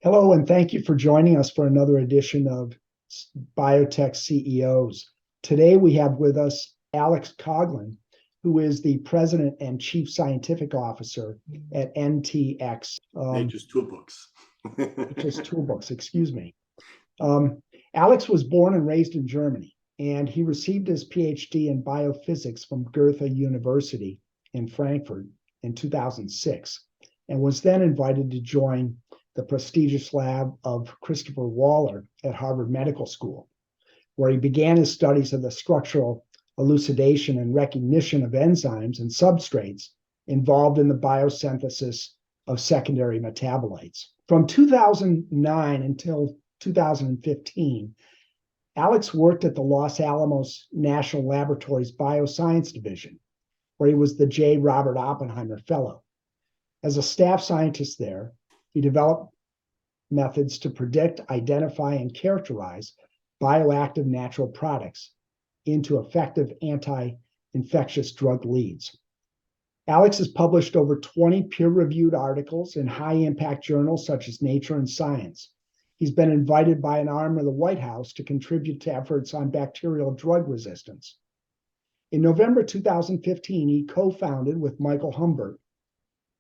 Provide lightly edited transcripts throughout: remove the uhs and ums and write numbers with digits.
Hello, and thank you for joining us for another edition of Biotech CEOs. Today we have with us Alex Koglin, who is the President and Chief Scientific Officer at NTX. Nature's Toolbox. Nature's Toolbox, excuse me. Alex was born and raised in Germany, and he received his PhD in biophysics from Goethe University in Frankfurt in 2006, and was then invited to join the prestigious lab of Christopher Waller at Harvard Medical School, where he began his studies of the structural elucidation and recognition of enzymes and substrates involved in the biosynthesis of secondary metabolites. From 2009 until 2015, Alex worked at the Los Alamos National Laboratory's Bioscience Division, where he was the J. Robert Oppenheimer Fellow. As a staff scientist there, he developed methods to predict, identify, and characterize bioactive natural products into effective anti-infectious drug leads. Alex has published over 20 peer-reviewed articles in high-impact journals such as Nature and Science. He's been invited by an arm of the White House to contribute to efforts on bacterial drug resistance. In November 2015, he co-founded with Michael Humbert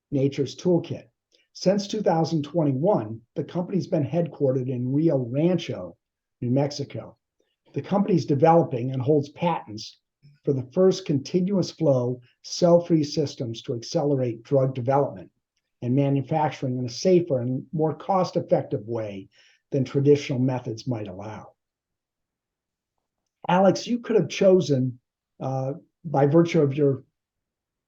Nature's Toolkit. Since 2021, the company's been headquartered in Rio Rancho, New Mexico. The company's developing and holds patents for the first continuous flow cell-free systems to accelerate drug development and manufacturing in a safer and more cost-effective way than traditional methods might allow. Alex, you could have chosen, by virtue of your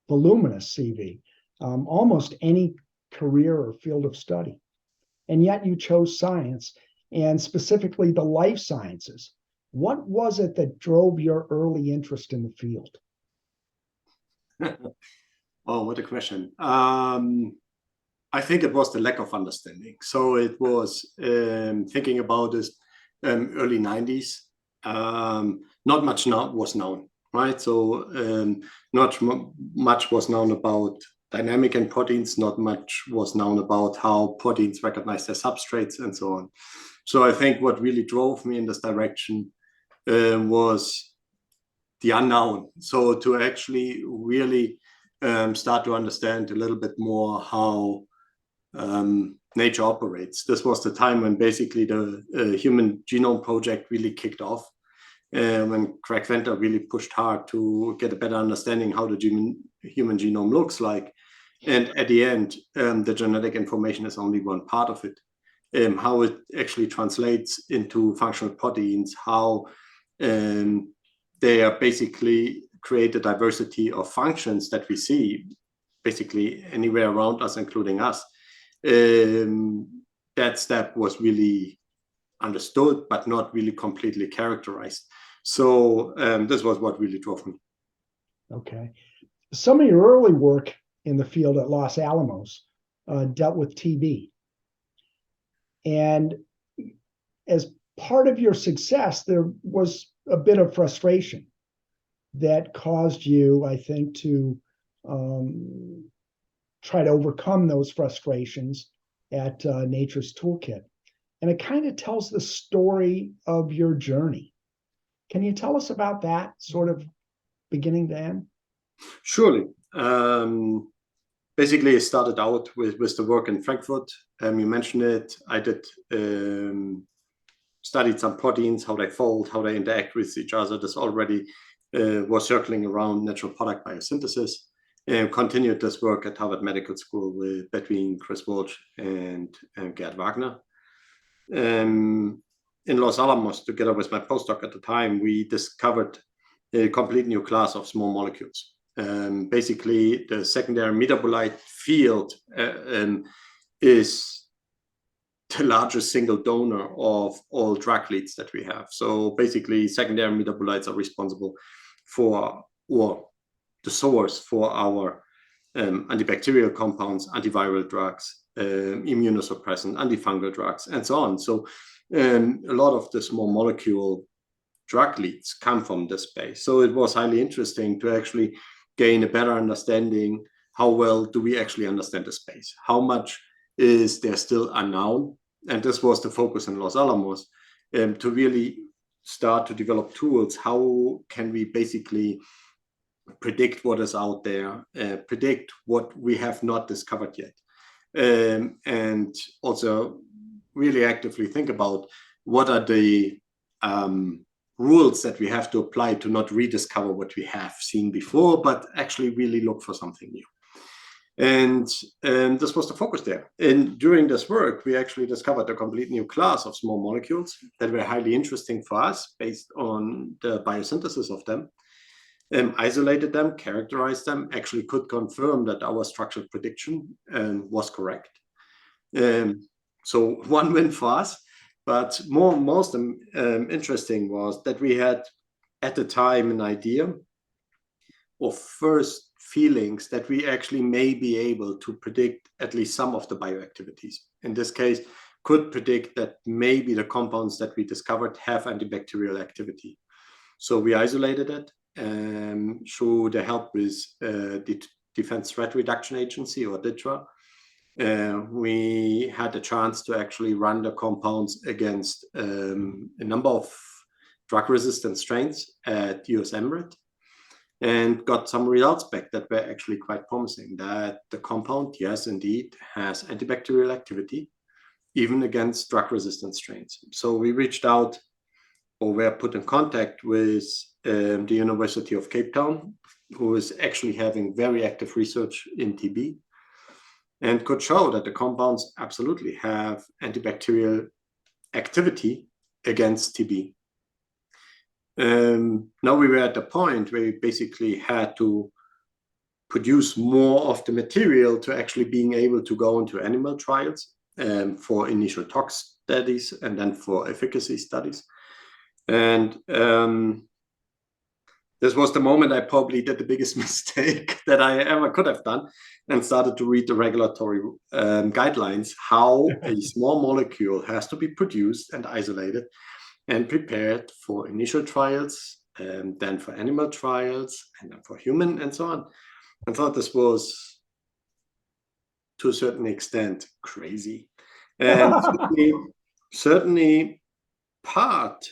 voluminous CV, almost any career or field of study. And yet you chose science, and specifically the life sciences. What was it that drove your early interest in the field? Oh, what a question. I think it was the lack of understanding. So it was thinking about this early 90s. Not much was known, right? So not much was known about dynamic in proteins, not much was known about how proteins recognize their substrates and so on. So I think what really drove me in this direction was the unknown. So to actually really start to understand a little bit more how nature operates. This was the time when basically the Human Genome Project really kicked off, when Craig Venter really pushed hard to get a better understanding how the human genome looks like. And at the end, the genetic information is only one part of it. How it actually translates into functional proteins, how they are basically create a diversity of functions that we see basically anywhere around us, including us. That step was really understood, but not really completely characterized. So this was what really drove me. Okay. Some of your early work in the field at Los Alamos dealt with TB. And as part of your success, there was a bit of frustration that caused you, I think, to try to overcome those frustrations at Nature's Toolkit. And it kind of tells the story of your journey. Can you tell us about that, sort of beginning to end? Surely. Basically, it started out with the work in Frankfurt. You mentioned it. I did studied some proteins, how they fold, how they interact with each other. This already was circling around natural product biosynthesis. And continued this work at Harvard Medical School between Chris Walsh and Gerd Wagner. In Los Alamos, together with my postdoc at the time, we discovered a complete new class of small molecules. Basically, the secondary metabolite field is the largest single donor of all drug leads that we have. So basically, secondary metabolites are responsible for, or the source for our antibacterial compounds, antiviral drugs, immunosuppressant, antifungal drugs, and so on. So a lot of the small molecule drug leads come from this space. So it was highly interesting to actually gain a better understanding. How well do we actually understand the space? How much is there still unknown? and this was the focus in Los Alamos, to really start to develop tools. How can we basically predict what is out there, predict what we have not discovered yet, and also really actively think about what are the rules that we have to apply to not rediscover what we have seen before, but actually really look for something new. And this was the focus there. And during this work, we actually discovered a complete new class of small molecules that were highly interesting for us based on the biosynthesis of them. Isolated them, characterized them, actually could confirm that our structural prediction was correct. So one win for us. But most interesting was that we had at the time an idea of first feelings that we actually may be able to predict at least some of the bioactivities. In this case, could predict that maybe the compounds that we discovered have antibacterial activity. So we isolated it through the help with the Defense Threat Reduction Agency, or DTRA. We had a chance to actually run the compounds against a number of drug-resistant strains at US Emirate, and got some results back that were actually quite promising, that the compound, yes, indeed, has antibacterial activity, even against drug-resistant strains. So we reached out, or were put in contact with the University of Cape Town, who is actually having very active research in TB, and could show that the compounds absolutely have antibacterial activity against TB. Now we were at the point where we basically had to produce more of the material to actually being able to go into animal trials for initial tox studies and then for efficacy studies. And this was the moment I probably did the biggest mistake that I ever could have done, and started to read the regulatory guidelines, how a small molecule has to be produced and isolated and prepared for initial trials, and then for animal trials, and then for human, and so on. I thought this was, to a certain extent, crazy. And certainly part,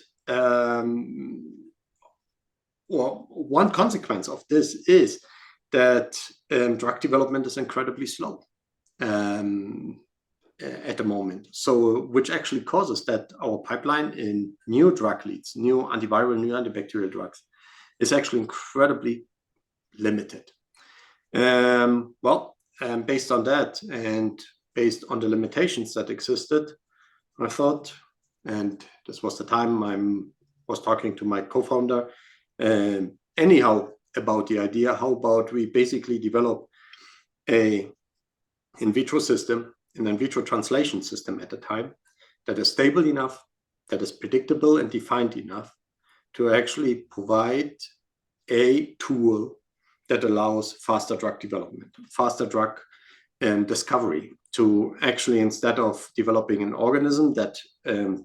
well, one consequence of this is that drug development is incredibly slow at the moment. So, which actually causes that our pipeline in new drug leads, new antiviral, new antibacterial drugs, is actually incredibly limited. Based on that, and based on the limitations that existed, I thought, and this was the time I was talking to my co-founder, anyhow, about the idea, how about we basically develop a in vitro system, an in vitro translation system at the time, that is stable enough, that is predictable and defined enough to actually provide a tool that allows faster drug development, faster drug discovery, to actually, instead of developing an organism that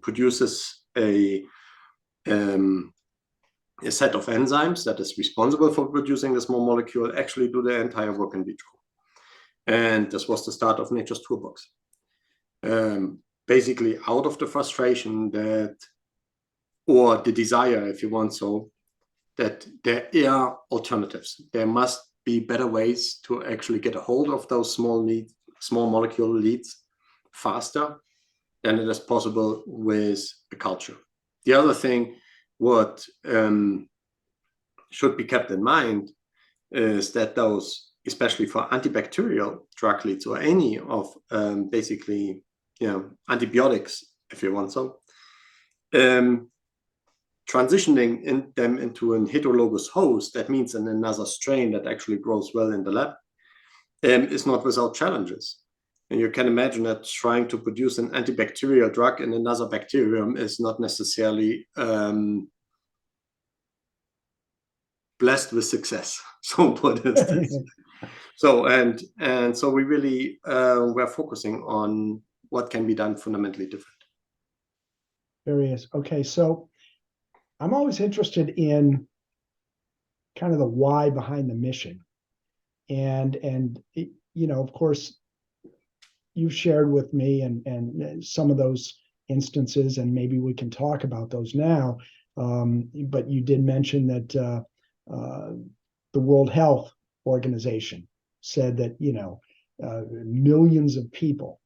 produces a set of enzymes that is responsible for producing the small molecule, actually do the entire work in vitro. And this was the start of Nature's Toolbox. Basically, out of the frustration that, or the desire, if you want so, that there are alternatives. There must be better ways to actually get a hold of those small molecule leads faster than it is possible with a culture. The other thing, what should be kept in mind, is that those, especially for antibacterial drug leads, or any of basically, antibiotics, if you want so, transitioning them into an heterologous host, that means in another strain that actually grows well in the lab, is not without challenges. And you can imagine that trying to produce an antibacterial drug in another bacterium is not necessarily blessed with success. So what is this? So so we really were focusing on what can be done fundamentally different. Various. Okay, so I'm always interested in kind of the why behind the mission, and of course, you've shared with me, and some of those instances, and maybe we can talk about those now. But you did mention that the World Health Organization said that millions of people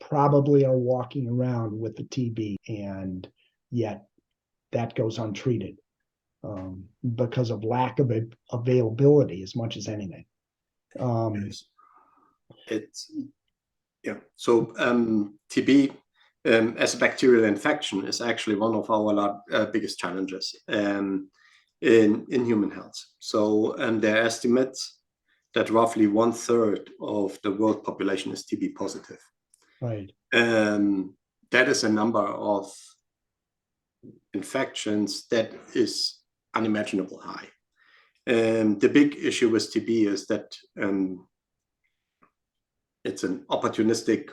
probably are walking around with the TB, and yet that goes untreated because of lack of availability as much as anything. So TB as a bacterial infection is actually one of our biggest challenges in human health. So there are estimates that roughly 1/3 of the world population is TB positive. Right. That is a number of infections that is unimaginable high. The big issue with TB is that it's an opportunistic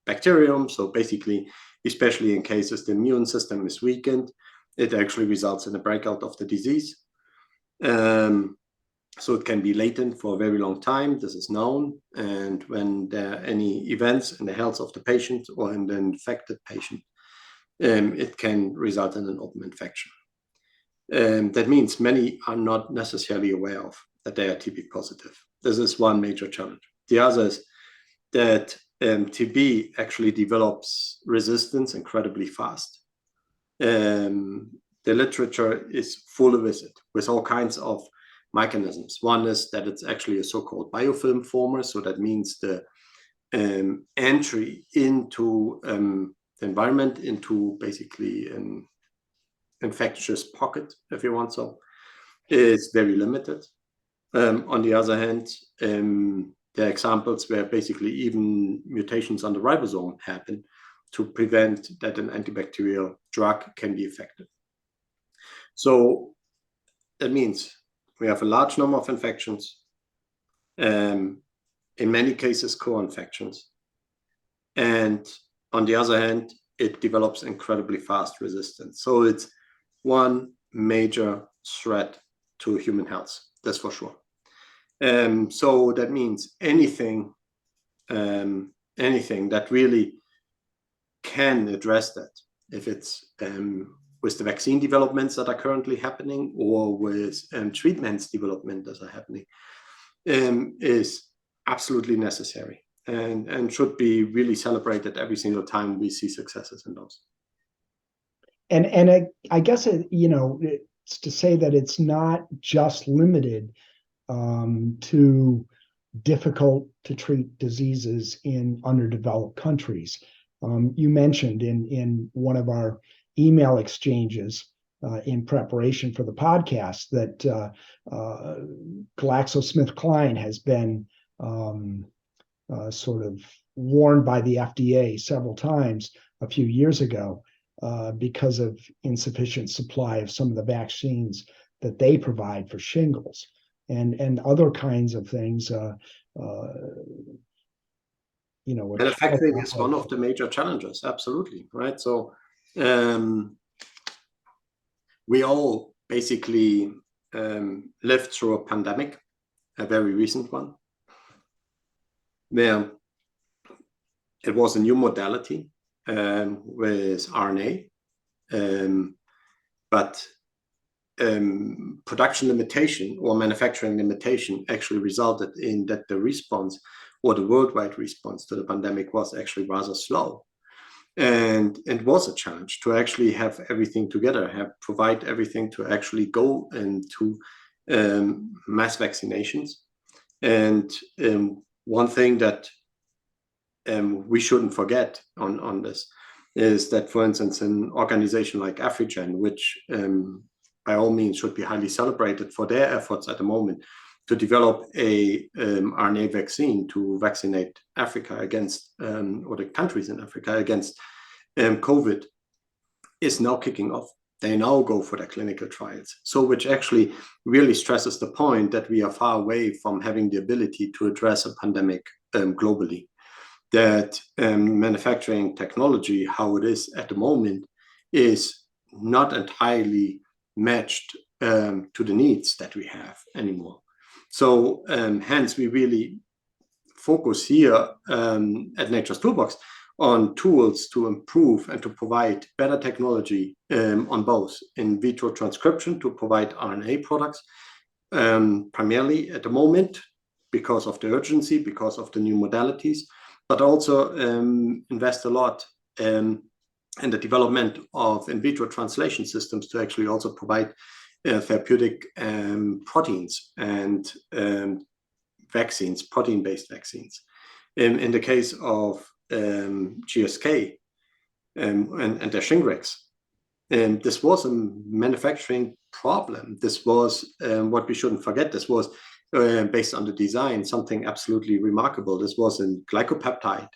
bacterium. So basically, especially in cases the immune system is weakened, it actually results in a breakout of the disease. So it can be latent for a very long time. This is known. And when there are any events in the health of the patient or in the infected patient, it can result in an open infection. That means many are not necessarily aware of that they are TB positive. This is one major challenge. The other is that TB actually develops resistance incredibly fast. The literature is full of it with all kinds of mechanisms. One is that it's actually a so-called biofilm former. So that means the entry into the environment, into basically an infectious pocket, if you want so, is very limited. On the other hand, there are examples where basically even mutations on the ribosome happen to prevent that an antibacterial drug can be effective. So that means we have a large number of infections, in many cases co-infections. And on the other hand, it develops incredibly fast resistance. So it's one major threat to human health, that's for sure. So that means anything that really can address that, if it's with the vaccine developments that are currently happening or with treatments development that are happening, is absolutely necessary and should be really celebrated every single time we see successes in those. And I guess it's to say that it's not just limited to difficult to treat diseases in underdeveloped countries. You mentioned in one of our email exchanges in preparation for the podcast that GlaxoSmithKline has been sort of warned by the FDA several times a few years ago because of insufficient supply of some of the vaccines that they provide for shingles and other kinds of things. Manufacturing is one of the major challenges, absolutely, right? So we all basically lived through a pandemic, a very recent one, where it was a new modality with RNA, but production limitation or manufacturing limitation actually resulted in that the response or the worldwide response to the pandemic was actually rather slow. And it was a challenge to actually have everything together, provide everything to actually go into mass vaccinations. And one thing that we shouldn't forget on this is that, for instance, an organization like Afrigen, which by all means should be highly celebrated for their efforts at the moment to develop a RNA vaccine to vaccinate Africa against, or the countries in Africa against COVID, is now kicking off. They now go for their clinical trials. So which actually really stresses the point that we are far away from having the ability to address a pandemic globally. That manufacturing technology, how it is at the moment, is not entirely matched to the needs that we have anymore. So hence we really focus here at Nature's Toolbox on tools to improve and to provide better technology on both in vitro transcription to provide RNA products, primarily at the moment because of the urgency, because of the new modalities, but also invest a lot in the development of in vitro translation systems to actually also provide therapeutic proteins and vaccines, protein-based vaccines. In the case of GSK and their Shingrix, this was a manufacturing problem. This was what we shouldn't forget. This was based on the design, something absolutely remarkable. This was a glycopeptide.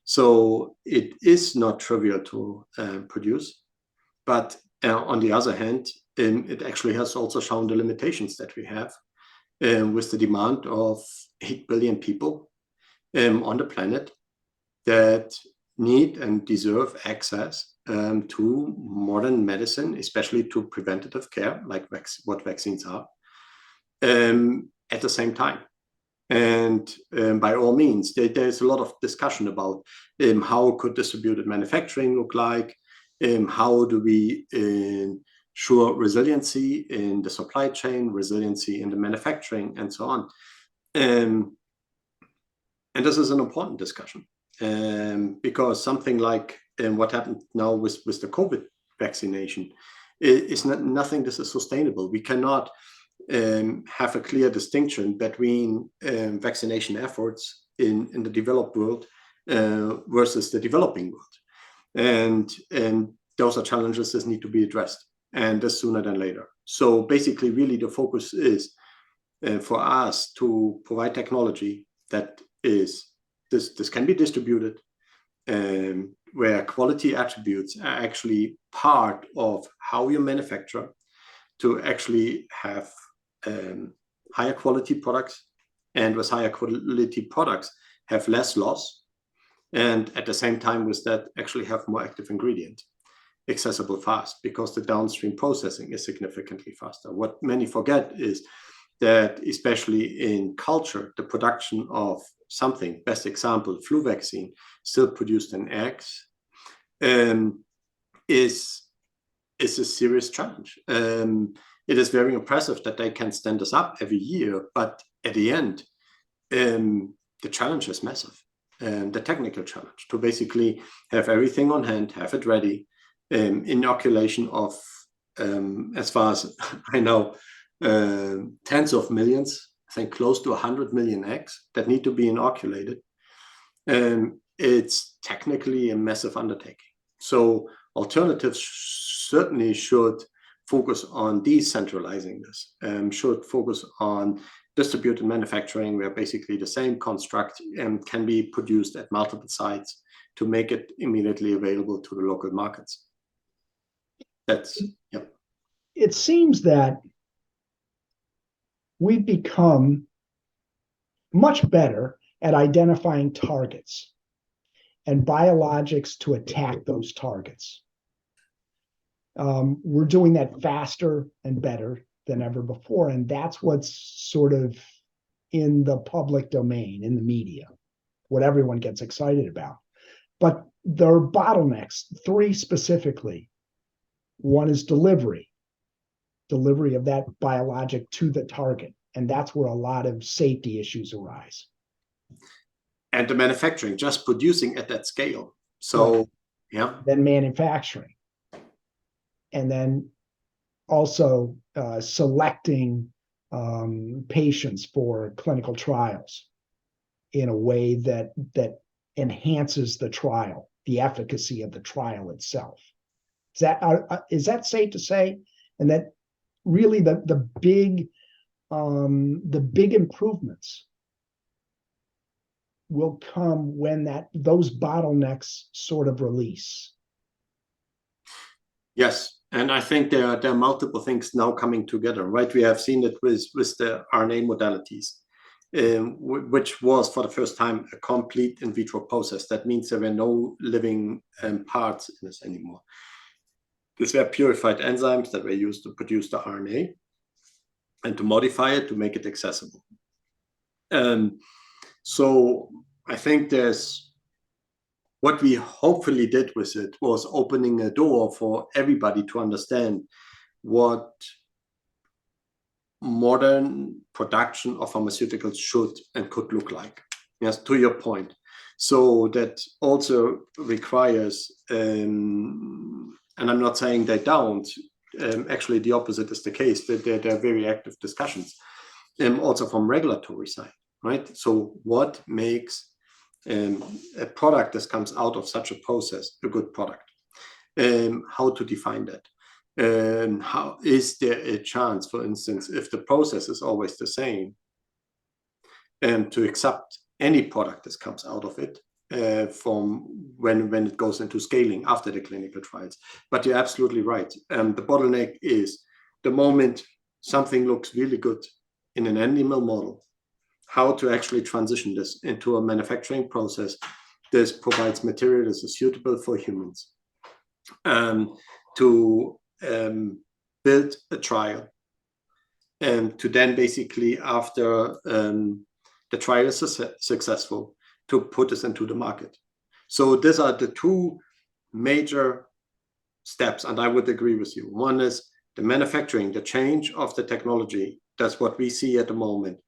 So it is not trivial to produce. But on the other hand, it actually has also shown the limitations that we have with the demand of 8 billion people on the planet that need and deserve access to modern medicine, especially to preventative care, like what vaccines are, at the same time. And by all means, there's a lot of discussion about how could distributed manufacturing look like, how do we ensure resiliency in the supply chain, resiliency in the manufacturing, and so on. And this is an important discussion because something like what happened now with the COVID vaccination is nothing. This is sustainable. We cannot have a clear distinction between vaccination efforts in the developed world versus the developing world. And those are challenges that need to be addressed, and this sooner than later. So basically, really the focus is for us to provide technology that is, this can be distributed, where quality attributes are actually part of how you manufacture to actually have higher quality products, and with higher quality products have less loss, and at the same time with that actually have more active ingredient accessible fast, because the downstream processing is significantly faster. What many forget is that especially in culture, the production of something, best example, flu vaccine, still produced in eggs, is a serious challenge. It is very impressive that they can stand this up every year, but at the end, the challenge is massive. The technical challenge to basically have everything on hand, have it ready, inoculation of, as far as I know, tens of millions, I think close to 100 million eggs that need to be inoculated. It's technically a massive undertaking. So alternatives certainly should focus on decentralizing this, should focus on distributed manufacturing, where basically the same construct can be produced at multiple sites to make it immediately available to the local markets. That's, yeah. It seems that we've become much better at identifying targets and biologics to attack those targets. We're doing that faster and better than ever before, and that's what's sort of in the public domain, in the media, what everyone gets excited about. But there are bottlenecks, 3 specifically. One is delivery of that biologic to the target, and that's where a lot of safety issues arise. And the manufacturing, just producing at that scale. So, right. Yeah. Then manufacturing. And then also selecting patients for clinical trials in a way that enhances the trial, the efficacy of the trial itself. Is that safe to say? And that really the big improvements will come when those bottlenecks sort of release. Yes, and I think there are multiple things now coming together, right? We have seen it with the RNA modalities, which was for the first time a complete in vitro process. That means there were no living parts in this anymore. These were purified enzymes that were used to produce the RNA and to modify it to make it accessible. So I think there's what we hopefully did with it was opening a door for everybody to understand what modern production of pharmaceuticals should and could look like. Yes, to your point. So that also requires, and I'm not saying they don't, actually the opposite is the case, that there are very active discussions, also from regulatory side, right? So what makes a product that comes out of such a process a good product? How to define that? How is there a chance, for instance, if the process is always the same, to accept any product that comes out of it from when it goes into scaling after the clinical trials? But you're absolutely right. The bottleneck is the moment something looks really good in an animal model, how to actually transition this into a manufacturing process that provides material that is suitable for humans. To build a trial, and to then basically, after the trial is successful, to put this into the market. So these are the two major steps, and I would agree with you. One is the manufacturing, the change of the technology. That's what we see at the moment,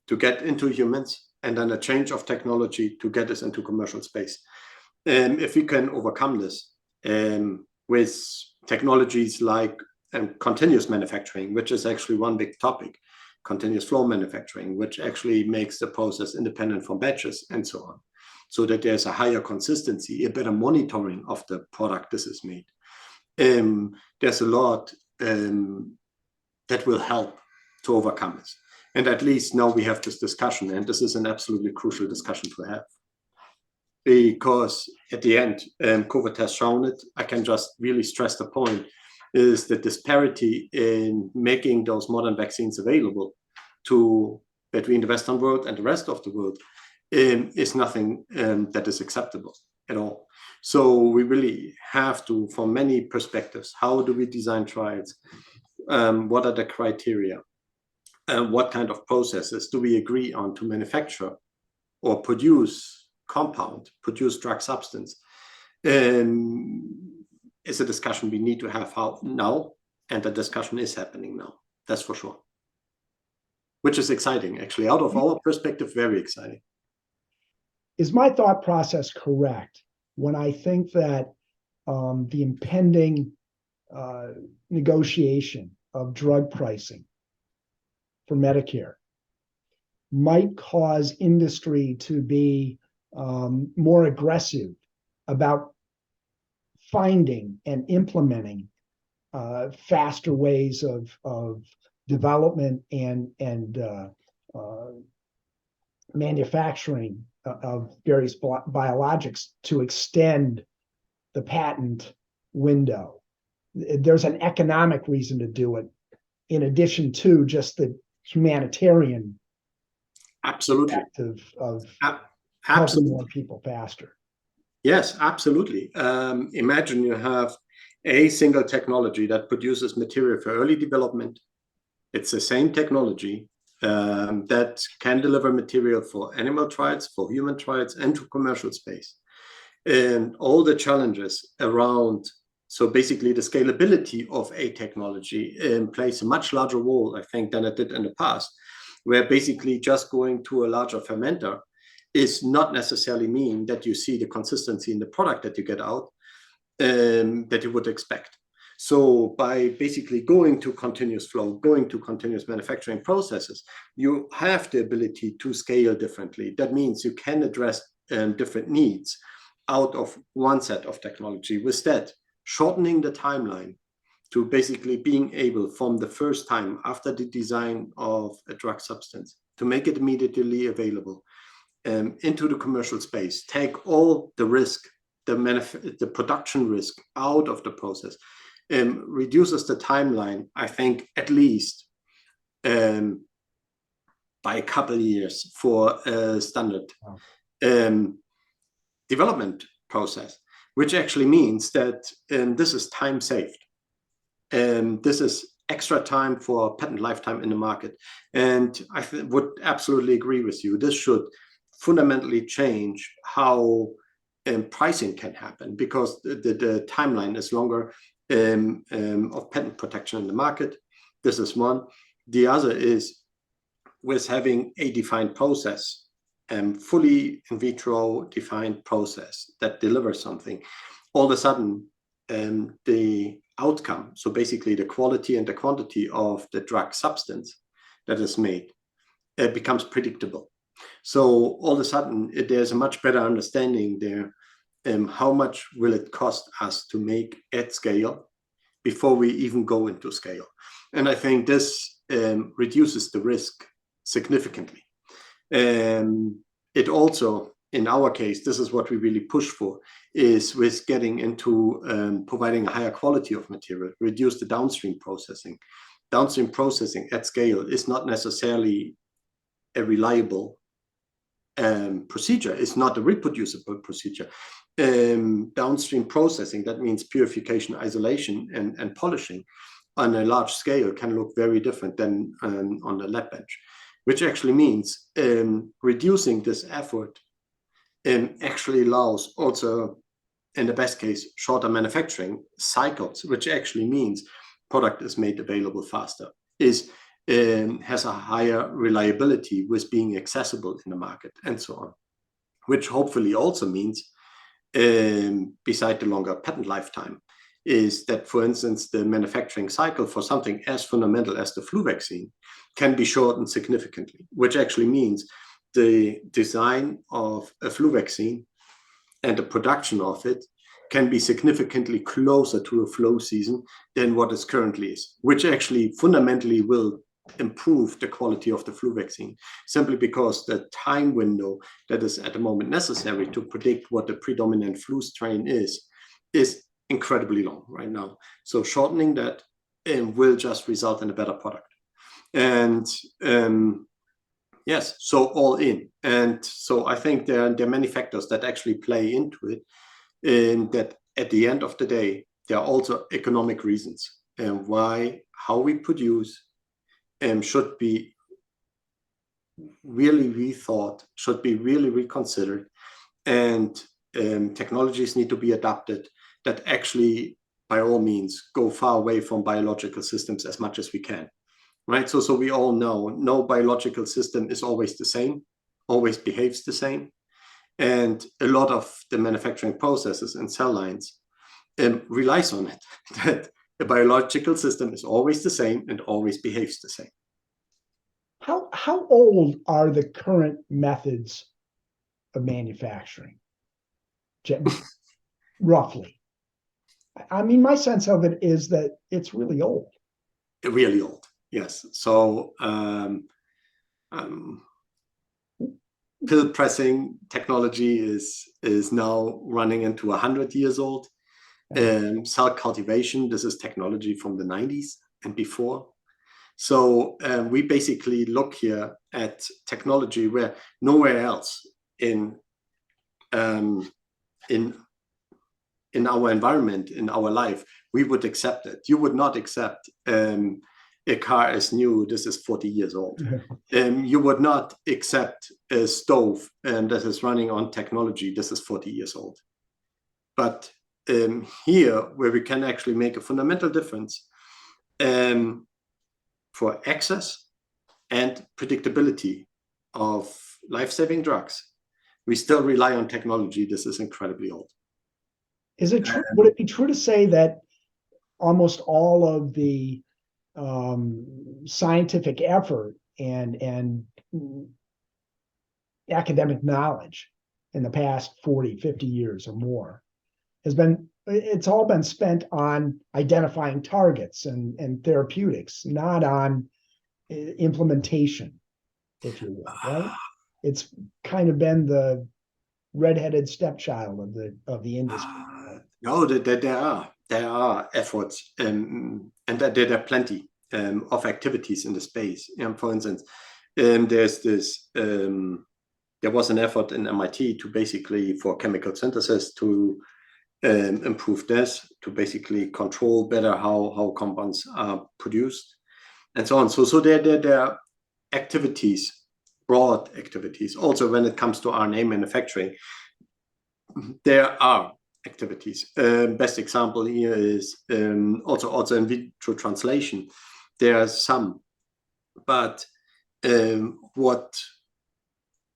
to get into humans, and then a change of technology to get us into commercial space. If we can overcome this with technologies like continuous manufacturing, which is actually one big topic, continuous flow manufacturing, which actually makes the process independent from batches and so on, so that there's a higher consistency, a better monitoring of the product this is made. There's a lot that will help to overcome it. And at least now we have this discussion, and this is an absolutely crucial discussion to have. Because at the end, COVID has shown it, I can just really stress the point, is the disparity in making those modern vaccines available to between the Western world and the rest of the world is nothing that is acceptable at all. So we really have to, from many perspectives, how do we design trials? What are the criteria? What kind of processes do we agree on to manufacture or produce compound, produce drug substance? Is a discussion we need to have now, and the discussion is happening now, that's for sure. Which is exciting, actually, out of our perspective, very exciting. Is my thought process correct when I think that the impending negotiation of drug pricing for Medicare might cause industry to be more aggressive about finding and implementing faster ways of development and manufacturing of various biologics to extend the patent window? There's an economic reason to do it, in addition to just the humanitarian absolutely of absolutely helping more people faster. Yes, absolutely. Imagine you have a single technology that produces material for early development. It's the same technology that can deliver material for animal trials, for human trials, and to commercial space. And all the challenges around, so basically the scalability of a technology plays a much larger role, I think, than it did in the past, where basically just going to a larger fermenter is not necessarily mean that you see the consistency in the product that you get out that you would expect. So by basically going to continuous flow, going to continuous manufacturing processes, you have the ability to scale differently. That means you can address different needs out of one set of technology. With that, shortening the timeline to basically being able from the first time after the design of a drug substance to make it immediately available into the commercial space, take all the risk, the production risk out of the process, reduces the timeline, I think, at least by a couple of years for a standard development process, which actually means that this is time saved. This is extra time for patent lifetime in the market. And I would absolutely agree with you. This should fundamentally change how pricing can happen, because the timeline is longer of patent protection in the market. This is one. The other is with having a defined process, fully in vitro defined process that delivers something. All of a sudden, the outcome, so basically the quality and the quantity of the drug substance that is made, becomes predictable. So all of a sudden, there's a much better understanding there. How much will it cost us to make at scale before we even go into scale? And I think this reduces the risk significantly. It also, in our case, this is what we really push for, is with getting into providing a higher quality of material, reduce the downstream processing. Downstream processing at scale is not necessarily a reliable procedure. It's not a reproducible procedure. Downstream processing, that means purification, isolation, and polishing on a large scale can look very different than on the lab bench, which actually means reducing this effort actually allows also, in the best case, shorter manufacturing cycles, which actually means product is made available faster, has a higher reliability with being accessible in the market, and so on, which hopefully also means, beside the longer patent lifetime, is that, for instance, the manufacturing cycle for something as fundamental as the flu vaccine can be shortened significantly, which actually means the design of a flu vaccine and the production of it can be significantly closer to a flu season than what it currently is, which actually fundamentally will improve the quality of the flu vaccine, simply because the time window that is at the moment necessary to predict what the predominant flu strain is incredibly long right now. So shortening that will just result in a better product. And yes, so all in. And so I think there are many factors that actually play into it, and that at the end of the day, there are also economic reasons and why how we produce should be really rethought, should be really reconsidered, and technologies need to be adapted that actually, by all means, go far away from biological systems as much as we can, right? So we all know no biological system is always the same, always behaves the same. And a lot of the manufacturing processes and cell lines relies on it, that the biological system is always the same and always behaves the same. How old are the current methods of manufacturing, roughly? I mean, my sense of it is that it's really old. Really old, yes. So pill pressing technology is now running into 100 years old. Cell cultivation, this is technology from the 90s and before. So we basically look here at technology where nowhere else in our environment, in our life, we would accept it. You would not accept a car as new, this is 40 years old. You would not accept a stove that is running on technology, this is 40 years old. But here, where we can actually make a fundamental difference for access and predictability of life-saving drugs, we still rely on technology. This is incredibly old. Is it true? Would it be true to say that almost all of the scientific effort and academic knowledge in the past 40, 50 years or more it's all been spent on identifying targets and therapeutics, not on implementation, if you will, right? It's kind of been the redheaded stepchild of the industry. No, there are efforts, and there are plenty of activities in the space. For instance, there's this. There was an effort in MIT to basically, for chemical synthesis, to improve this, to basically control better how compounds are produced, and so on. So there are activities broad activities. Also, when it comes to RNA manufacturing, there are activities. Best example here is also in vitro translation. There are some, but what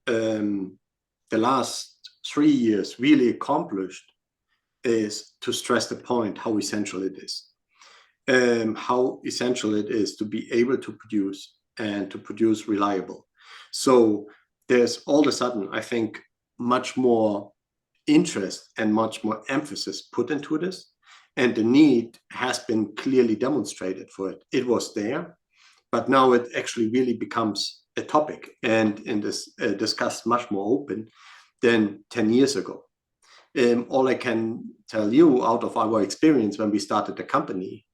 the last 3 years really accomplished is to stress the point how essential it is. How essential it is to be able to produce and to produce reliable. So there's all of a sudden, I think, much more interest and much more emphasis put into this, and the need has been clearly demonstrated for it. It was there, but now it actually really becomes a topic and is discussed much more open than 10 years ago. All I can tell you out of our experience when we started the company,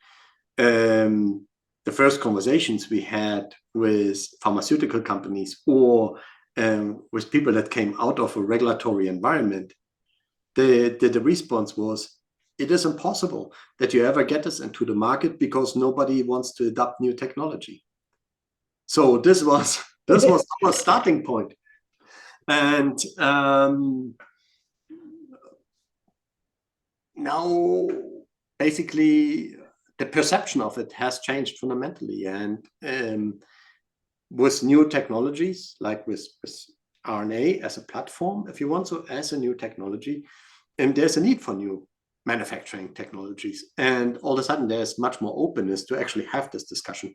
the first conversations we had with pharmaceutical companies or with people that came out of a regulatory environment, the response was, it is impossible that you ever get this into the market because nobody wants to adopt new technology. So this was our starting point. And now basically the perception of it has changed fundamentally. And with new technologies, like with RNA as a platform, if you want, so as a new technology, and there's a need for new manufacturing technologies. And all of a sudden, there's much more openness to actually have this discussion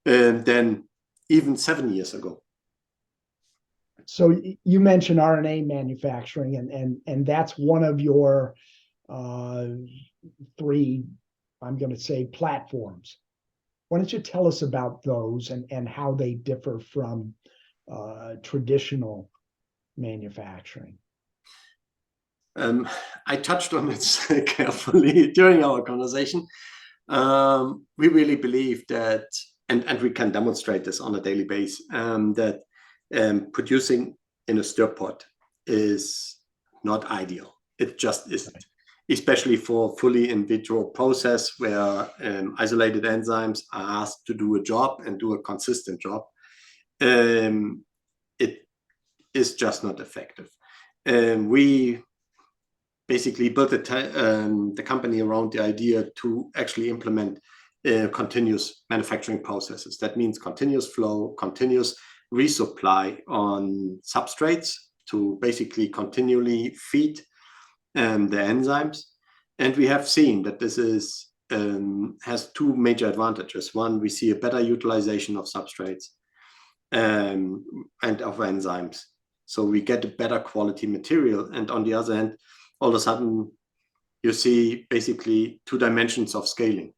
than even 7 years ago. So you mentioned RNA manufacturing, and that's one of your 3, I'm going to say, platforms. Why don't you tell us about those and how they differ from traditional manufacturing? I touched on it carefully during our conversation. We really believe that, and we can demonstrate this on a daily basis, that producing in a stir pot is not ideal. It just isn't, especially for fully in vitro process where isolated enzymes are asked to do a job and do a consistent job. It is just not effective. We basically built the company around the idea to actually implement continuous manufacturing processes. That means continuous flow, continuous resupply on substrates to basically continually feed the enzymes. And we have seen that this is has 2 major advantages. One, we see a better utilization of substrates and of enzymes. So we get a better quality material. And on the other hand, all of a sudden, you see basically 2 dimensions of scaling.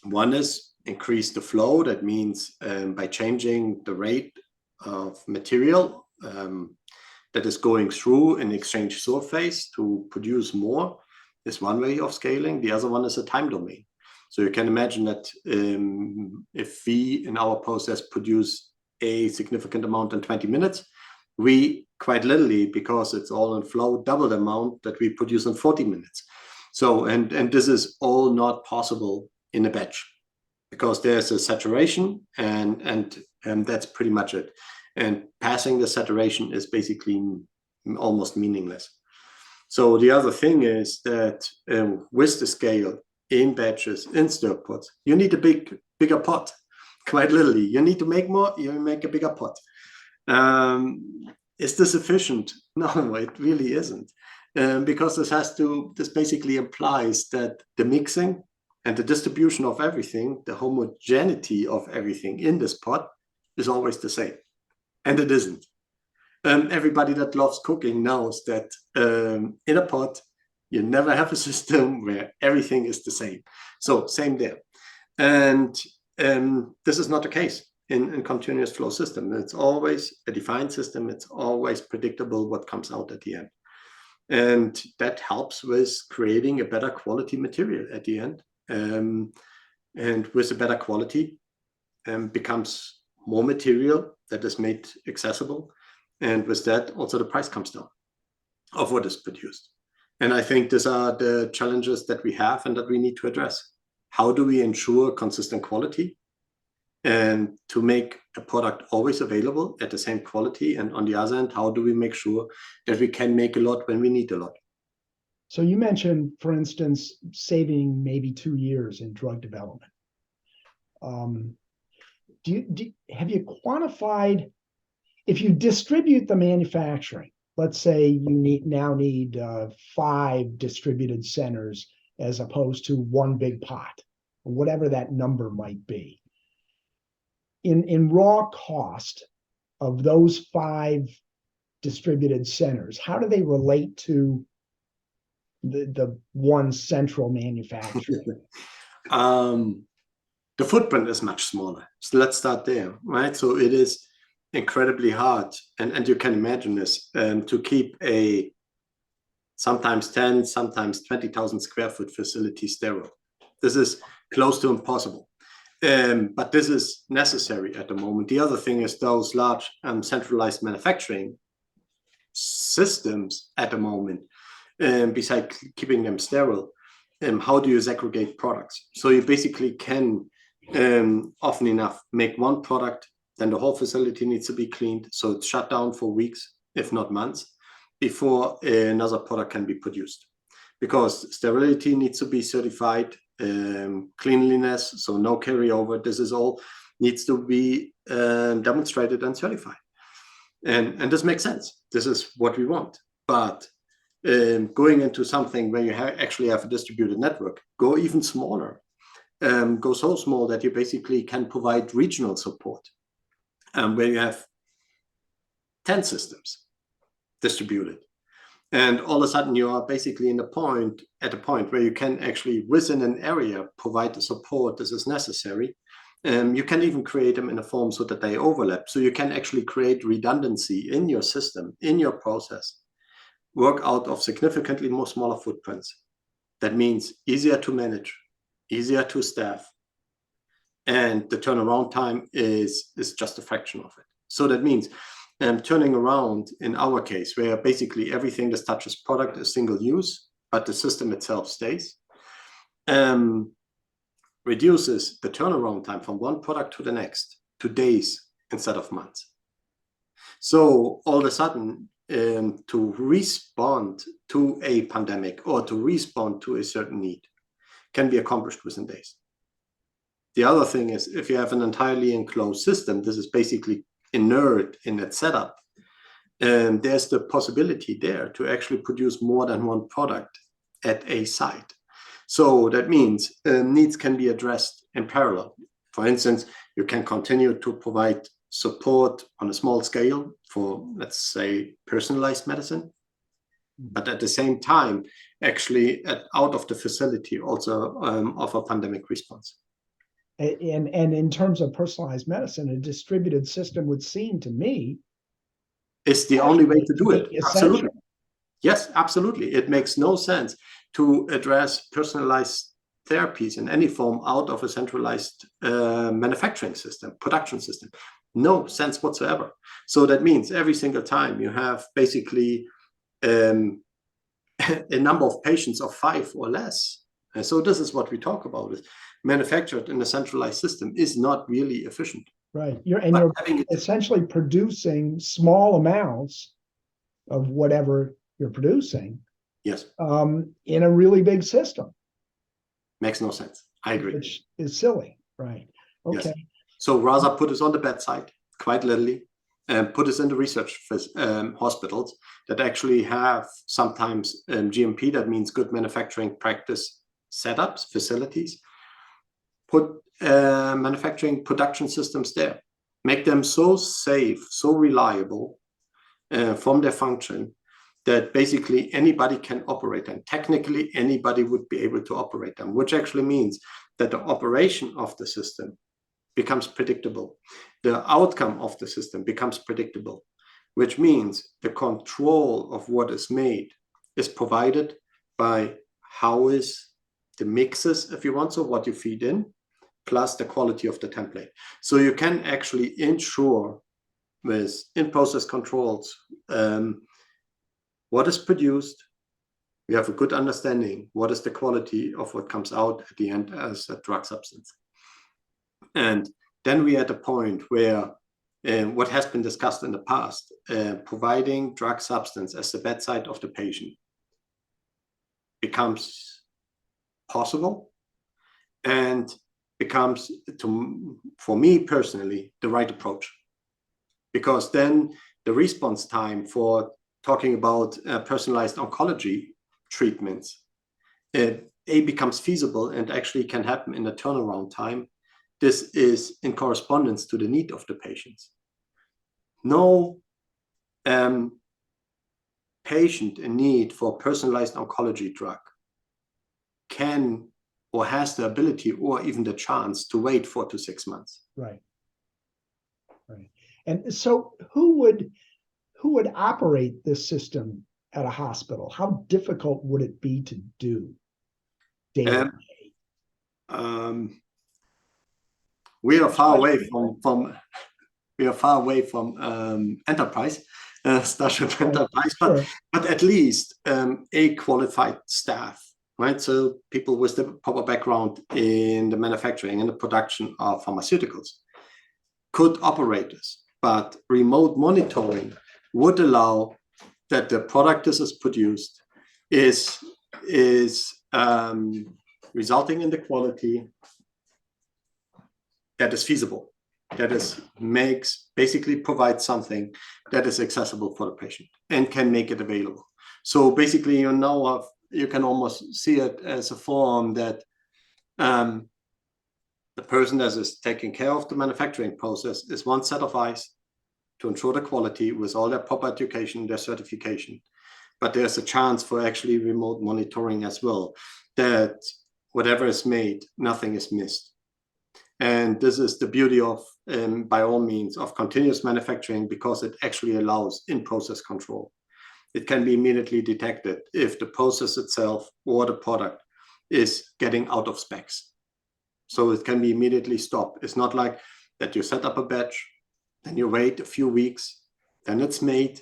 One is increase the flow. That means by changing the rate of material that is going through an exchange surface to produce more is one way of scaling. The other one is a time domain. So you can imagine that if we in our process produce a significant amount in 20 minutes, we quite literally, because it's all in flow, double the amount that we produce in 40 minutes. So, and this is all not possible in a batch because there's a saturation and that's pretty much it. And passing the saturation is basically almost meaningless. So the other thing is that with the scale in batches, in stir pots, you need a bigger pot. Quite literally, you need to make more, you make a bigger pot. Is this efficient? No, it really isn't. Because this basically implies that the mixing and the distribution of everything, the homogeneity of everything in this pot is always the same. And it isn't. Everybody that loves cooking knows that in a pot, you never have a system where everything is the same. So same there. And this is not the case in continuous flow system. It's always a defined system. It's always predictable what comes out at the end. And that helps with creating a better quality material at the end. And with a better quality becomes more material that is made accessible. And with that, also the price comes down of what is produced. And I think these are the challenges that we have and that we need to address. How do we ensure consistent quality? and to make a product always available at the same quality. And on the other hand, how do we make sure that we can make a lot when we need a lot? So you mentioned, for instance, saving maybe 2 years in drug development. Have you quantified, if you distribute the manufacturing, let's say you now need 5 distributed centers as opposed to one big pot, or whatever that number might be. In raw cost of those 5 distributed centers, how do they relate to the one central manufacturer? The footprint is much smaller. So let's start there, right? So it is incredibly hard, and you can imagine this, to keep a sometimes 10, sometimes 20,000 square foot facility sterile. This is close to impossible. But this is necessary at the moment. The other thing is those large centralized manufacturing systems at the moment, besides keeping them sterile, how do you segregate products? So you basically can often enough make one product, then the whole facility needs to be cleaned, so it's shut down for weeks, if not months, before another product can be produced. Because sterility needs to be certified, cleanliness, so no carryover, this is all needs to be demonstrated and certified. And this makes sense. This is what we want. But going into something where you actually have a distributed network, go even smaller. Go so small that you basically can provide regional support, where you have 10 systems distributed. And all of a sudden you are basically at a point where you can actually, within an area, provide the support that is necessary. You can even create them in a form so that they overlap. So you can actually create redundancy in your system, in your process, work out of significantly more smaller footprints. That means easier to manage, easier to staff, and the turnaround time is just a fraction of it. So that means turning around, in our case, where basically everything that touches product is single use, but the system itself stays, reduces the turnaround time from one product to the next to days instead of months. So all of a sudden, to respond to a pandemic or to respond to a certain need can be accomplished within days. The other thing is, if you have an entirely enclosed system, this is basically inert in its setup, there's the possibility there to actually produce more than one product at a site. So that means needs can be addressed in parallel. For instance, you can continue to provide support on a small scale for, let's say, personalized medicine, but at the same time, actually out of the facility also offer pandemic response. And in terms of personalized medicine, a distributed system would seem to me is the only way to do it. Essential. Absolutely. Yes, absolutely. It makes no sense to address personalized therapies in any form out of a centralized manufacturing system, production system. No sense whatsoever. So that means every single time you have basically a number of patients of 5 or less. And so this is what we talk about, is manufactured in a centralized system is not really efficient. Right. You're essentially producing small amounts of whatever you're producing. Yes. In a really big system. Makes no sense. I agree. Which is silly. Right. Okay. Yes. So rather put us on the bedside, quite literally, and put us in the research hospitals that actually have sometimes GMP, that means good manufacturing practice setups, facilities. Put manufacturing production systems there. Make them so safe, so reliable from their function that basically anybody can operate them. Technically, anybody would be able to operate them, which actually means that the operation of the system becomes predictable. The outcome of the system becomes predictable, which means the control of what is made is provided by how is the mixes, if you want, so what you feed in, plus the quality of the template. So you can actually ensure with in-process controls what is produced. We have a good understanding what is the quality of what comes out at the end as a drug substance. And then we're at a point where what has been discussed in the past, providing drug substance as the bedside of the patient becomes possible and becomes, for me personally, the right approach. Because then the response time for talking about personalized oncology treatments, becomes feasible and actually can happen in a turnaround time. This is in correspondence to the need of the patients. No patient in need for personalized oncology drug can or has the ability or even the chance to wait 4 to 6 months. Right. Right. And so who would operate this system at a hospital? How difficult would it be to do day to day? We are far away from enterprise, starship enterprise, but at least a qualified staff, right? So people with the proper background in the manufacturing and the production of pharmaceuticals could operate this, but remote monitoring would allow that the product this is produced is resulting in the quality that is feasible, that is basically provides something that is accessible for the patient and can make it available. So basically, you can almost see it as a form that the person that is taking care of the manufacturing process is one set of eyes to ensure the quality with all their proper education, their certification. But there's a chance for actually remote monitoring as well, that whatever is made, nothing is missed. And this is the beauty of, by all means, of continuous manufacturing, because it actually allows in-process control. It can be immediately detected if the process itself or the product is getting out of specs. So it can be immediately stopped. It's not like that you set up a batch, then you wait a few weeks, then it's made,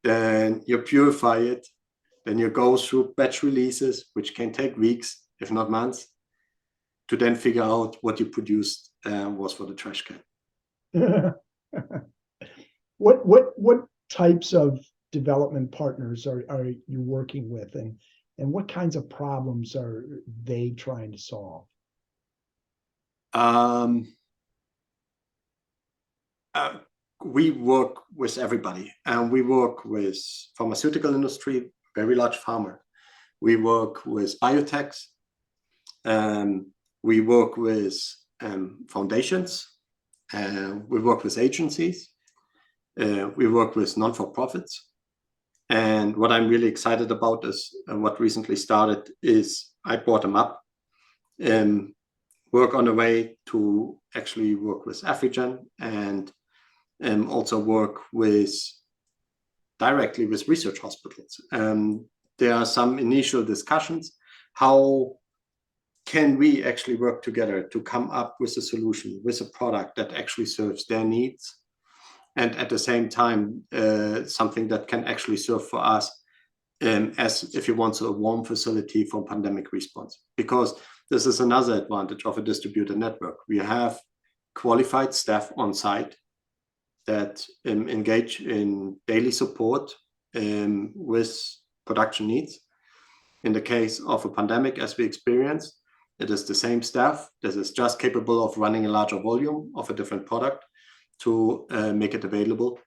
then you purify it, then you go through batch releases, which can take weeks, if not months, to then figure out what you produced was for the trash can. What types of development partners are you working with, and what kinds of problems are they trying to solve? We work with everybody, and we work with pharmaceutical industry, very large pharma. We work with biotechs. We work with foundations. We work with agencies. We work with non-for-profits. And what I'm really excited about is what recently started is I brought them up and work on the way to actually work with Afrigen and also work directly with research hospitals. There are some initial discussions. How can we actually work together to come up with a solution, with a product that actually serves their needs? And at the same time, something that can actually serve for us as, if you want, a warm facility for pandemic response. Because this is another advantage of a distributed network. We have qualified staff on site that engage in daily support with production needs. In the case of a pandemic, as we experienced, it is the same staff that is just capable of running a larger volume of a different product to make it available.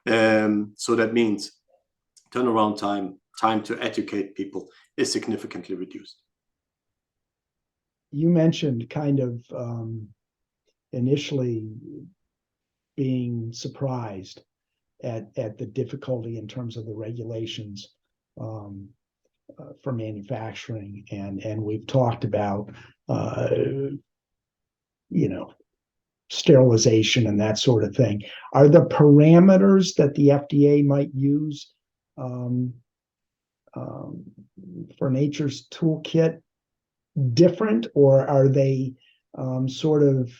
So that means turnaround time to educate people is significantly reduced. You mentioned kind of initially being surprised at the difficulty in terms of the regulations for manufacturing, and we've talked about sterilization and that sort of thing. Are the parameters that the FDA might use for Nature's toolkit different, or are they sort of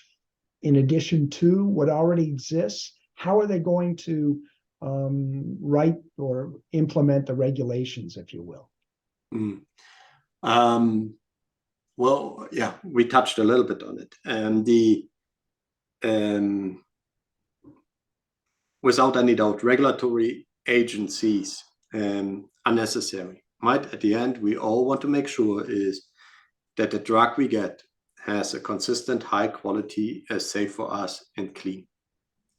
in addition to what already exists? How are they going to write or implement the regulations, if you will? Well, yeah, we touched a little bit on it. And without any doubt, regulatory agencies are necessary, right? At the end, we all want to make sure is that the drug we get has a consistent high quality, as safe for us and clean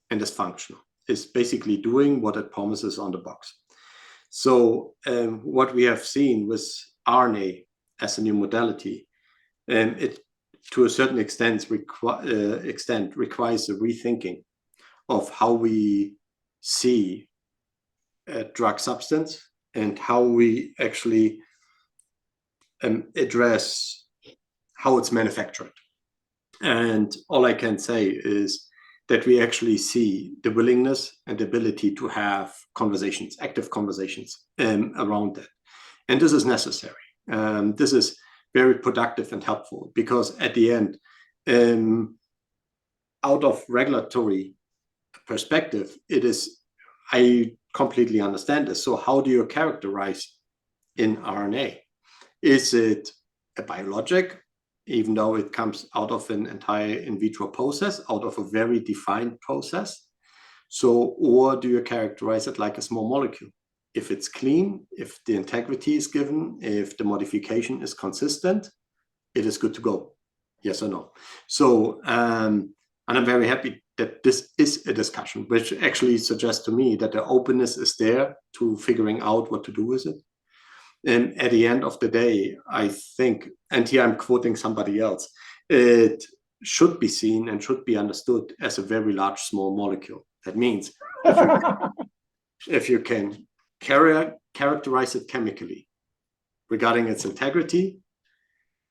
and is functional. It's basically doing what it promises on the box. So what we have seen with RNA as a new modality, it to a certain extent requires a rethinking of how we see a drug substance and how we actually address how it's manufactured. And all I can say is that we actually see the willingness and ability to have conversations, active conversations around that. And this is necessary. This is very productive and helpful because at the end, out of regulatory perspective, it is, I completely understand this. So how do you characterize in RNA? Is it a biologic, even though it comes out of an entire in vitro process, out of a very defined process? So, or do you characterize it like a small molecule? If it's clean, if the integrity is given, if the modification is consistent, it is good to go. Yes or no? So, and I'm very happy that this is a discussion, which actually suggests to me that the openness is there to figuring out what to do with it. And at the end of the day, I think, and here I'm quoting somebody else, it should be seen and should be understood as a very large small molecule. That means if you can characterize it chemically regarding its integrity,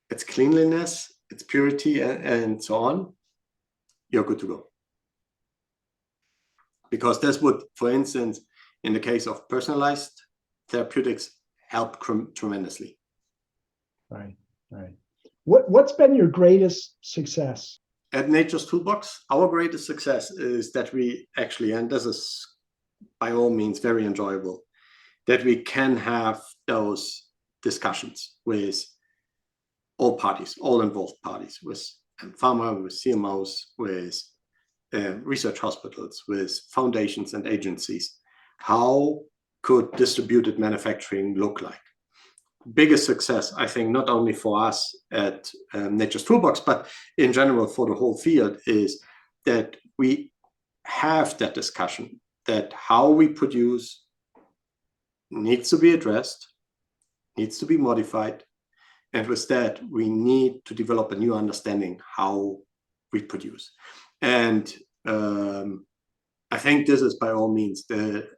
its cleanliness, its purity, and so on, you're good to go. Because this would, for instance, in the case of personalized therapeutics, help tremendously. Right. What's been your greatest success? At Nature's Toolbox, our greatest success is that we actually, and this is by all means very enjoyable, that we can have those discussions with all parties, all involved parties, with pharma, with CMOs, with research hospitals, with foundations and agencies. How could distributed manufacturing look like? Biggest success, I think, not only for us at Nature's Toolbox, but in general for the whole field, is that we have that discussion that how we produce needs to be addressed, needs to be modified, and with that, we need to develop a new understanding how we produce. And I think this is by all means the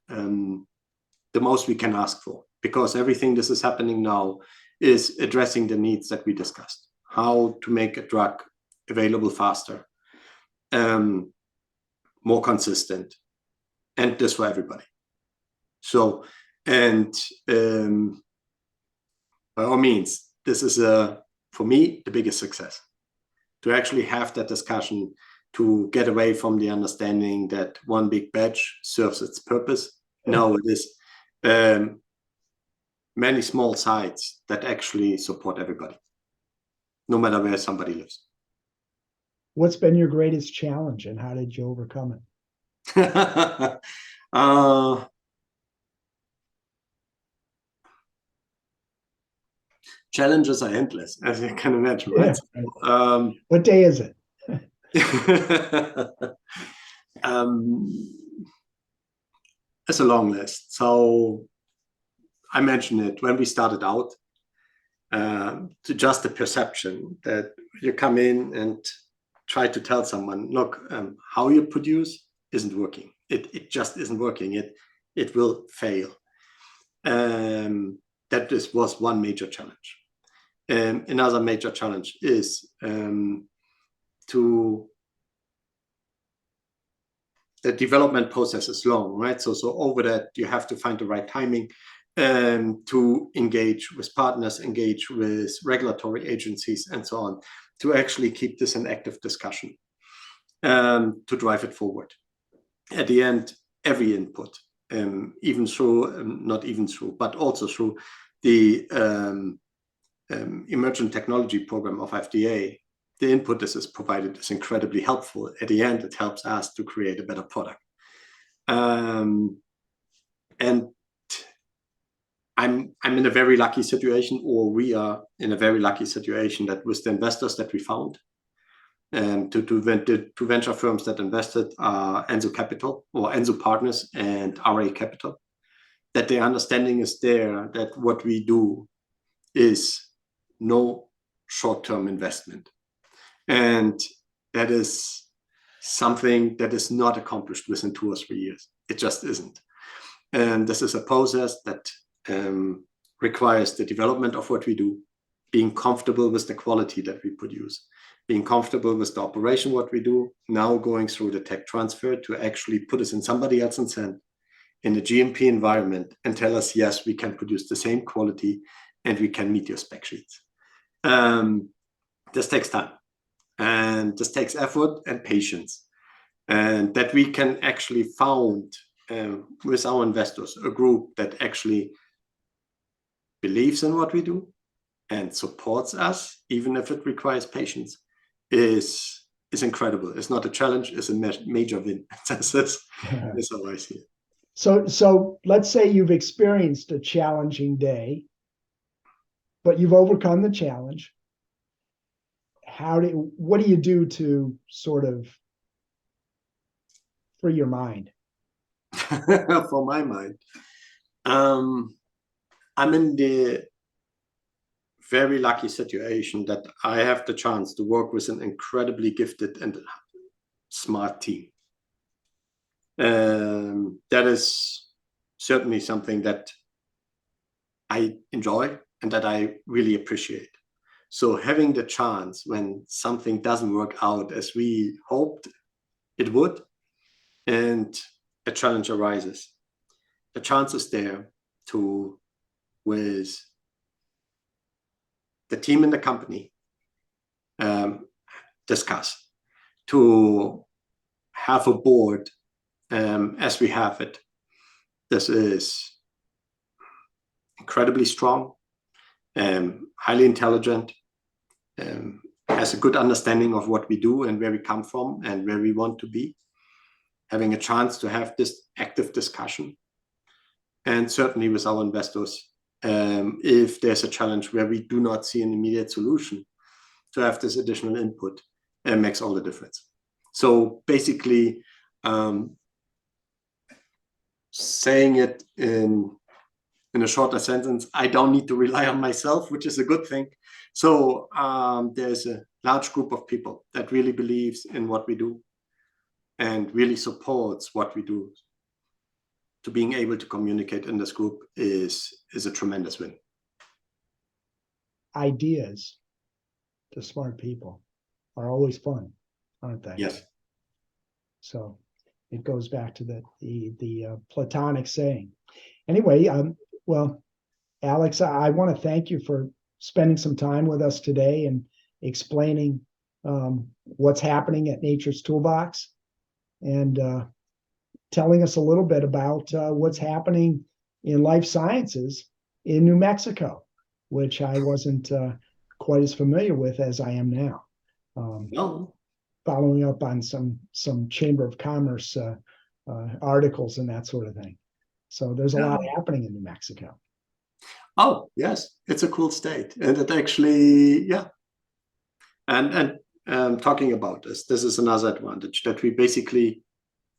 most we can ask for, because everything this is happening now is addressing the needs that we discussed. How to make a drug available faster, more consistent, and this for everybody. So, and by all means, this is, for me, the biggest success. To actually have that discussion, to get away from the understanding that one big batch serves its purpose. No, it is many small sites that actually support everybody, no matter where somebody lives. What's been your greatest challenge and how did you overcome it? Challenges are endless, as you can imagine, right? Yeah, right. What day is it? It's a long list. So I mentioned it when we started out, to just the perception that you come in and try to tell someone, look, how you produce isn't working. It just isn't working. It will fail. That this was one major challenge. Another major challenge is the development process is long, right? So over that, you have to find the right timing to engage with partners, engage with regulatory agencies, and so on, to actually keep this an active discussion, to drive it forward. At the end, every input, even through, not even through, but also through the emergent technology program of FDA, the input this is provided is incredibly helpful. At the end, it helps us to create a better product. And I'm in a very lucky situation, or we are in a very lucky situation, that with the investors that we found, to venture firms that invested are Enzo Capital or Enzo Partners and RA Capital, that the understanding is there that what we do is no short-term investment. And that is something that is not accomplished within 2 or 3 years. It just isn't. And this is a process that requires the development of what we do, being comfortable with the quality that we produce, being comfortable with the operation, what we do, now going through the tech transfer to actually put us in somebody else's hand in a GMP environment and tell us, yes, we can produce the same quality and we can meet your spec sheets. This takes time, and this takes effort and patience, and that we can actually found with our investors a group that actually believes in what we do and supports us, even if it requires patience, is incredible. It's not a challenge, it's a major win. That's how I see it. So let's say you've experienced a challenging day, but you've overcome the challenge. What do you do to sort of free your mind? For my mind, I'm in the very lucky situation that I have the chance to work with an incredibly gifted and smart team. That is certainly something that I enjoy and that I really appreciate. So having the chance when something doesn't work out as we hoped it would, and a challenge arises, the chance is there to, with the team in the company, discuss, to have a board as we have it. This is incredibly strong, highly intelligent, has a good understanding of what we do and where we come from and where we want to be, having a chance to have this active discussion. And certainly with our investors, if there's a challenge where we do not see an immediate solution, to have this additional input makes all the difference. So basically, saying it in a shorter sentence, I don't need to rely on myself, which is a good thing. So there's a large group of people that really believes in what we do and really supports what we do. To being able to communicate in this group is a tremendous win. Ideas to smart people are always fun, aren't they? Yes. So it goes back to the Platonic saying. Anyway, well, Alex, I want to thank you for spending some time with us today and explaining what's happening at Nature's Toolbox, and telling us a little bit about what's happening in life sciences in New Mexico, which I wasn't quite as familiar with as I am now. No. Following up on some Chamber of Commerce articles and that sort of thing. So there's a lot happening in New Mexico. Oh, yes, it's a cool state. And it actually, yeah. And talking about this is another advantage that we basically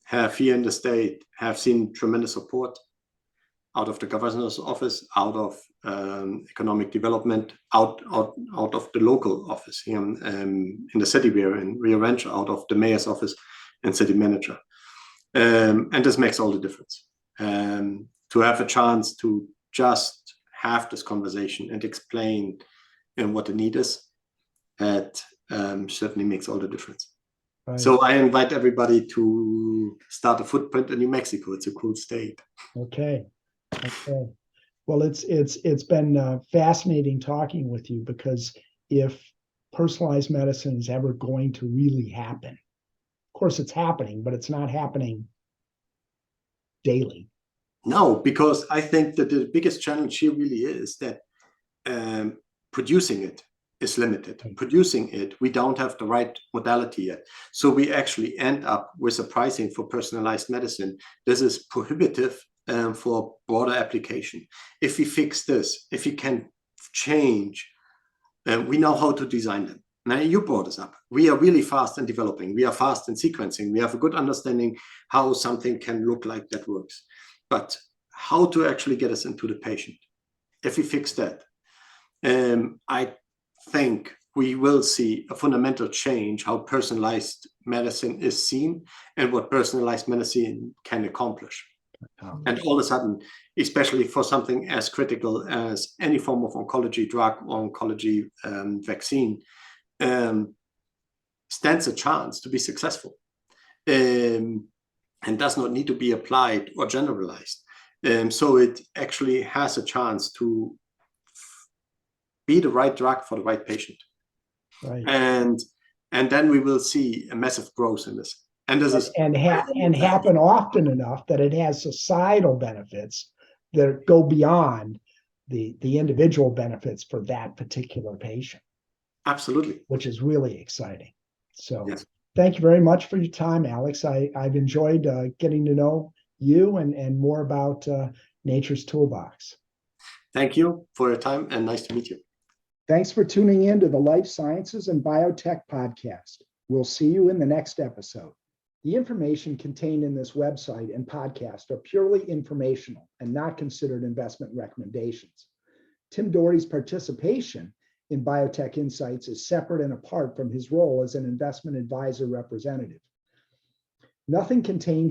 have here in the state, have seen tremendous support out of the governor's office, out of economic development, out of the local office here in the city we're in, Rio Rancho, out of the mayor's office and city manager. And this makes all the difference. To have a chance to just have this conversation and explain what the need is, that certainly makes all the difference. Right. So I invite everybody to start a footprint in New Mexico. It's a cool state. Okay. Well, it's been fascinating talking with you, because if personalized medicine is ever going to really happen, of course it's happening, but it's not happening daily. No, because I think that the biggest challenge here really is that producing it is limited. Producing it, we don't have the right modality yet. So we actually end up with a pricing for personalized medicine. This is prohibitive for broader application. If we fix this, if we can change, we know how to design them. Now you brought this up. We are really fast in developing. We are fast in sequencing. We have a good understanding how something can look like that works. But how to actually get us into the patient? If we fix that, I think we will see a fundamental change how personalized medicine is seen and what personalized medicine can accomplish. And all of a sudden, especially for something as critical as any form of oncology drug or oncology vaccine, stands a chance to be successful and does not need to be applied or generalized. So it actually has a chance to be the right drug for the right patient. Right. And then we will see a massive growth in this. And this is happen often enough that it has societal benefits that go beyond the individual benefits for that particular patient. Absolutely. Which is really exciting. So yes. Thank you very much for your time, Alex. I've enjoyed getting to know you and more about Nature's Toolbox. Thank you for your time and nice to meet you. Thanks for tuning in to the Life Sciences and Biotech podcast. We'll see you in the next episode. The information contained in this website and podcast are purely informational and not considered investment recommendations. Tim Doherty's participation in Biotech Insights is separate and apart from his role as an investment advisor representative. Nothing contained